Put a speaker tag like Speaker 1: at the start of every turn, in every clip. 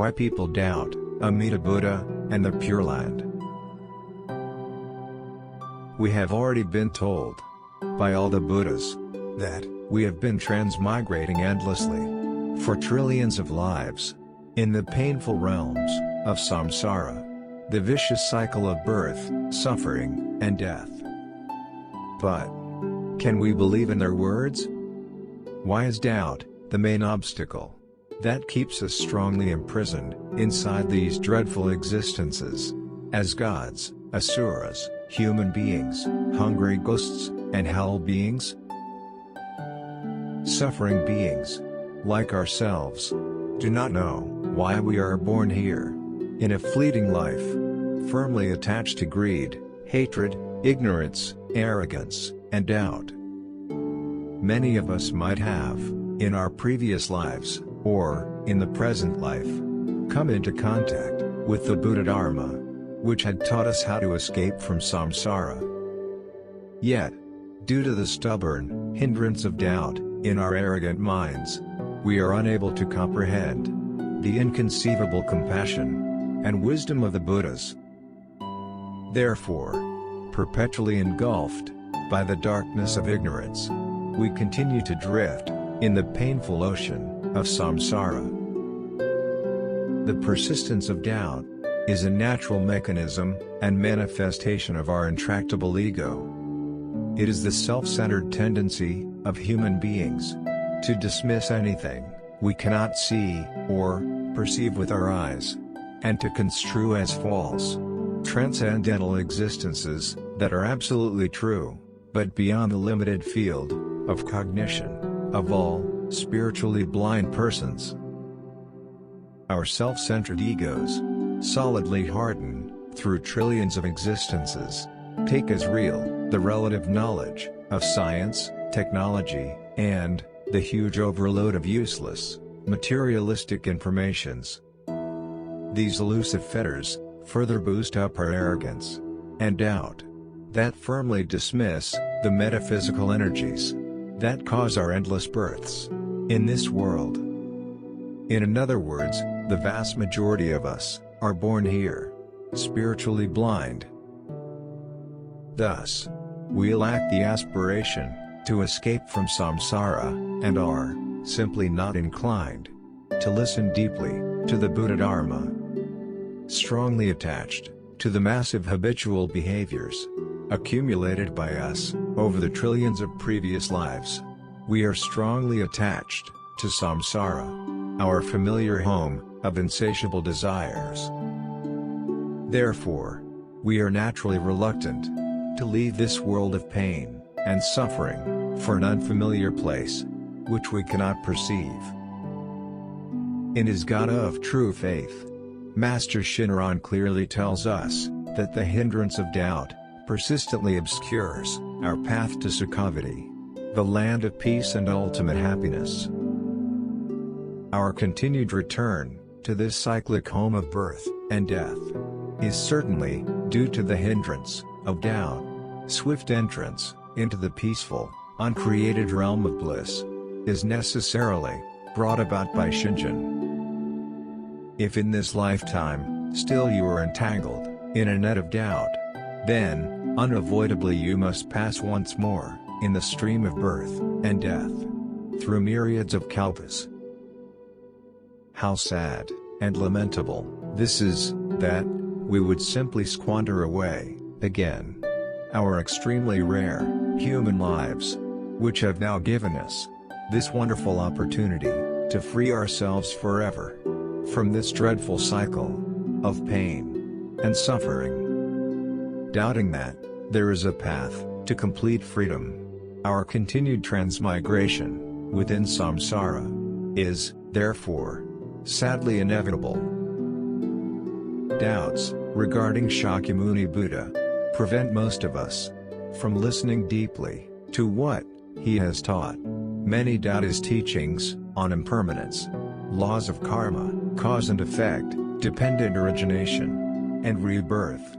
Speaker 1: Why people doubt Amida Buddha and the Pure Land. We have already been told by all the Buddhas that we have been transmigrating endlessly for trillions of lives in the painful realms of samsara, the vicious cycle of birth, suffering, and death. But can we believe in their words? Why is doubt the main obstacle that keeps us strongly imprisoned inside these dreadful existences as gods, asuras, human beings, hungry ghosts, and hell beings? Suffering beings, like ourselves, do not know why we are born here, in a fleeting life, firmly attached to greed, hatred, ignorance, arrogance, and doubt. Many of us might have, in our previous lives, or in the present life, come into contact with the Buddha Dharma, which had taught us how to escape from samsara. Yet, due to the stubborn hindrance of doubt in our arrogant minds, we are unable to comprehend the inconceivable compassion and wisdom of the Buddhas. Therefore, perpetually engulfed by the darkness of ignorance, we continue to drift in the painful ocean of samsara. The persistence of doubt is a natural mechanism and manifestation of our intractable ego. It is the self-centered tendency of human beings to dismiss anything we cannot see or perceive with our eyes, and to construe as false transcendental existences that are absolutely true, but beyond the limited field of cognition of all spiritually blind persons. Our self-centered egos, solidly hardened through trillions of existences, take as real the relative knowledge of science, technology, and the huge overload of useless, materialistic informations. These elusive fetters further boost up our arrogance and doubt that firmly dismiss the metaphysical energies that cause our endless births in this world. In other words, the vast majority of us are born here spiritually blind. Thus, we lack the aspiration to escape from samsara and are simply not inclined to listen deeply to the Buddha Dharma. Strongly attached to the massive habitual behaviors accumulated by us over the trillions of previous lives, we are strongly attached to samsara, our familiar home of insatiable desires. Therefore, we are naturally reluctant to leave this world of pain and suffering for an unfamiliar place which we cannot perceive. In his Gift of True Faith, Master Shinran clearly tells us that the hindrance of doubt persistently obscures our path to Sukhavati, the land of peace and ultimate happiness. Our continued return to this cyclic home of birth and death is certainly due to the hindrance of doubt. Swift entrance into the peaceful, uncreated realm of bliss is necessarily brought about by Shinjin. If in this lifetime still you are entangled in a net of doubt, then unavoidably you must pass once more in the stream of birth and death through myriads of kalpas. How sad and lamentable this is, that we would simply squander away again our extremely rare human lives, which have now given us this wonderful opportunity to free ourselves forever from this dreadful cycle of pain and suffering. Doubting that there is a path to complete freedom, our continued transmigration within samsara is, therefore, sadly inevitable. Doubts regarding Shakyamuni Buddha prevent most of us from listening deeply to what he has taught. Many doubt his teachings on impermanence, laws of karma, cause and effect, dependent origination, and rebirth.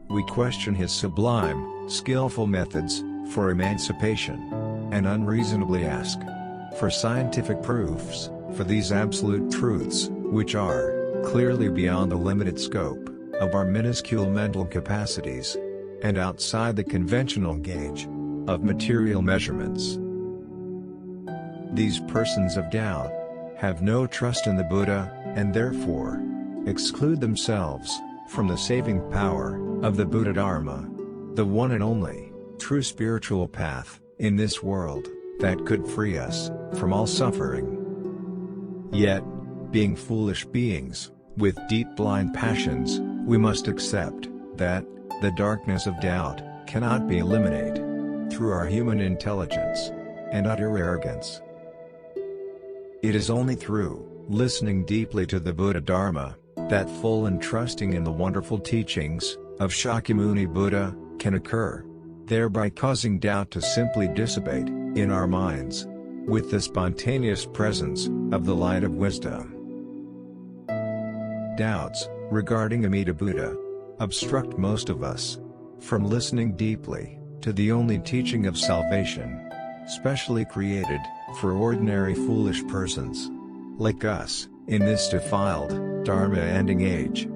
Speaker 1: We question his sublime, skillful methods for emancipation, and unreasonably ask for scientific proofs for these absolute truths. which are clearly beyond the limited scope of our minuscule mental capacities, and outside the conventional gauge of material measurements. These persons of doubt have no trust in the Buddha, and therefore exclude themselves from the saving power of the Buddha Dharma, the one and only true spiritual path in this world that could free us from all suffering. Yet, being foolish beings with deep blind passions, we must accept that the darkness of doubt cannot be eliminated through our human intelligence and utter arrogance. It is only through listening deeply to the Buddha Dharma that full and trusting in the wonderful teachings of Shakyamuni Buddha can occur, thereby causing doubt to simply dissipate in our minds with the spontaneous presence of the light of wisdom. Doubts regarding Amida Buddha obstruct most of us from listening deeply to the only teaching of salvation, specially created for ordinary foolish persons like us in this defiled, Dharma-ending age.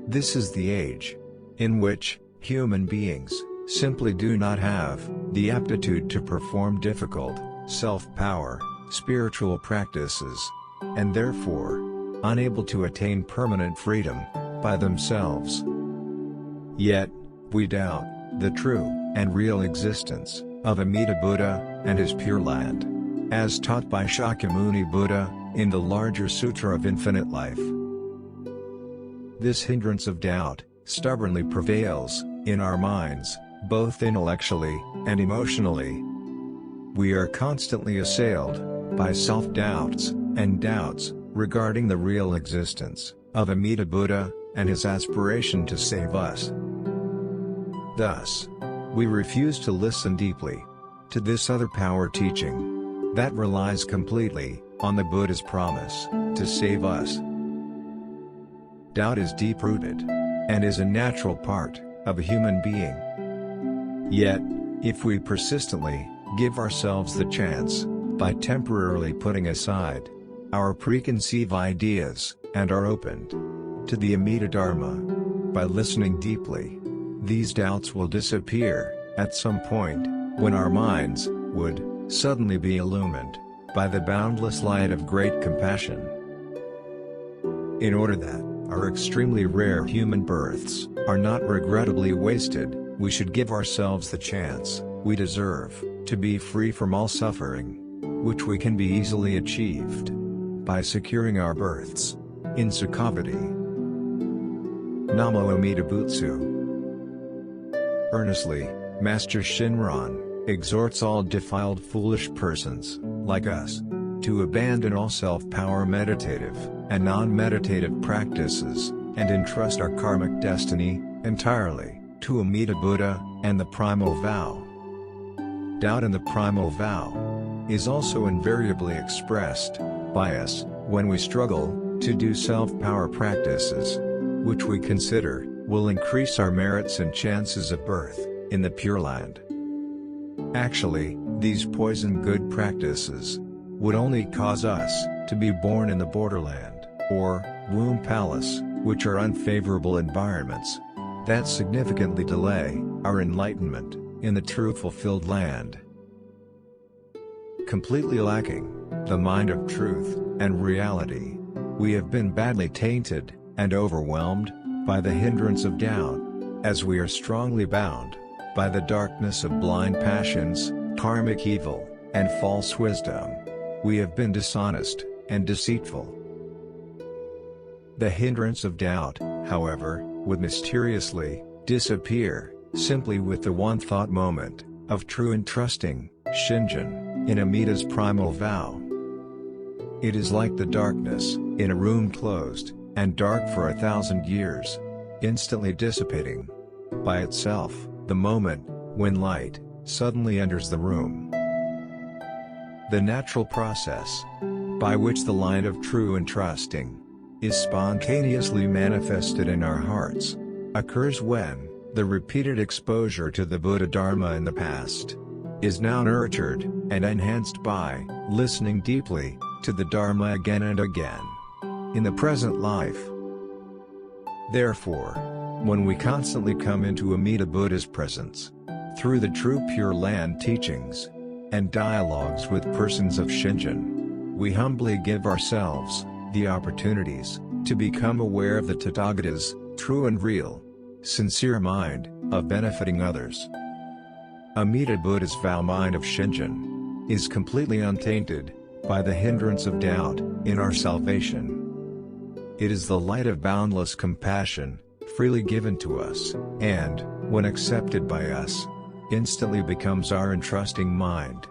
Speaker 1: This is the age in which human beings simply do not have the aptitude to perform difficult, self-power, spiritual practices, and therefore unable to attain permanent freedom by themselves. Yet, we doubt the true and real existence of Amida Buddha and his Pure Land, as taught by Shakyamuni Buddha in the larger Sutra of Infinite Life. This hindrance of doubt stubbornly prevails in our minds, both intellectually and emotionally. We are constantly assailed by self-doubts and doubts regarding the real existence of Amida Buddha and his aspiration to save us. Thus, we refuse to listen deeply to this other power teaching that relies completely on the Buddha's promise to save us. Doubt is deep-rooted and is a natural part of a human being. Yet, if we persistently give ourselves the chance by temporarily putting aside our preconceived ideas and are opened to the Amida Dharma by listening deeply, these doubts will disappear at some point when our minds would suddenly be illumined by the boundless light of great compassion. In order that our extremely rare human births are not regrettably wasted, we should give ourselves the chance we deserve to be free from all suffering, which we can be easily achieved by securing our births in Sukhavati. Namo Amida Butsu. Earnestly, Master Shinran exhorts all defiled foolish persons, like us, to abandon all self-power meditative and non-meditative practices, and entrust our karmic destiny entirely to Amida Buddha and the Primal Vow. Doubt in the Primal Vow is also invariably expressed by us when we struggle to do self-power practices, which we consider will increase our merits and chances of birth in the Pure Land. Actually, these poison good practices would only cause us to be born in the borderland, or womb palace, which are unfavorable environments that significantly delay our enlightenment in the true fulfilled land. Completely lacking the mind of truth and reality, we have been badly tainted and overwhelmed by the hindrance of doubt, as we are strongly bound by the darkness of blind passions, karmic evil, and false wisdom. We have been dishonest and deceitful. The hindrance of doubt, however, would mysteriously disappear simply with the one thought moment of true and trusting Shinjin in Amida's Primal Vow. It is like the darkness in a room closed and dark for 1,000 years, instantly dissipating by itself the moment when light suddenly enters the room. The natural process by which the light of true and trusting is spontaneously manifested in our hearts occurs when the repeated exposure to the Buddha Dharma in the past is now nurtured and enhanced by listening deeply to the Dharma again and again. in the present life. Therefore, when we constantly come into Amida Buddha's presence, through the true Pure Land teachings, and dialogues with persons of Shinjin, we humbly give ourselves the opportunities to become aware of the Tathagata's true and real, sincere mind of benefiting others. Amida Buddha's vow mind of Shinjin is completely untainted by the hindrance of doubt in our salvation. It is the light of boundless compassion, freely given to us, and, when accepted by us, instantly becomes our entrusting mind.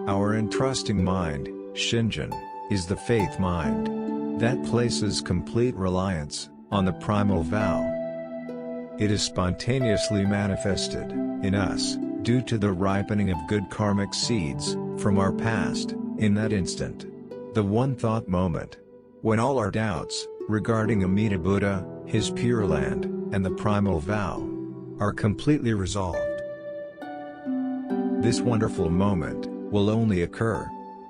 Speaker 1: Our entrusting mind, Shinjin, is the faith mind that places complete reliance on the primal vow. It is spontaneously manifested in us due to the ripening of good karmic seeds from our past, in that instant, the one thought moment, when all our doubts regarding Amida Buddha, his Pure Land, and the primal vow are completely resolved. This wonderful moment will only occur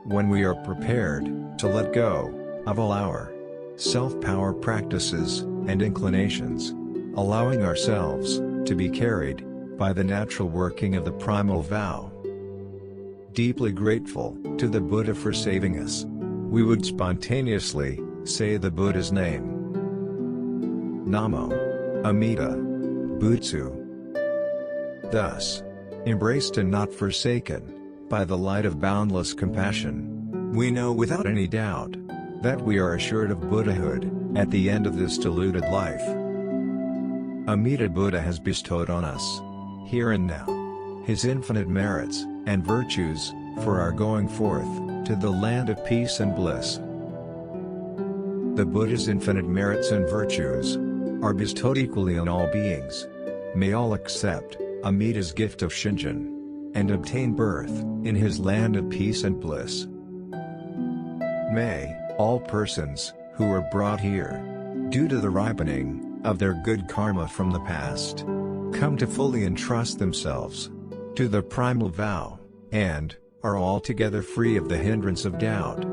Speaker 1: when we are prepared to let go of all our self-power practices and inclinations, allowing ourselves to be carried by the natural working of the primal vow. Deeply grateful to the Buddha for saving us, we would spontaneously say the Buddha's name. Namo Amida Butsu. Thus, embraced and not forsaken by the light of boundless compassion, we know without any doubt that we are assured of Buddhahood at the end of this deluded life. Amida Buddha has bestowed on us, here and now, his infinite merits and virtues for our going forth to the land of peace and bliss. The Buddha's infinite merits and virtues are bestowed equally on all beings. May all accept Amida's gift of Shinjin and obtain birth in his land of peace and bliss. May all persons who were brought here due to the ripening of their good karma from the past come to fully entrust themselves to the primal vow, and are altogether free of the hindrance of doubt.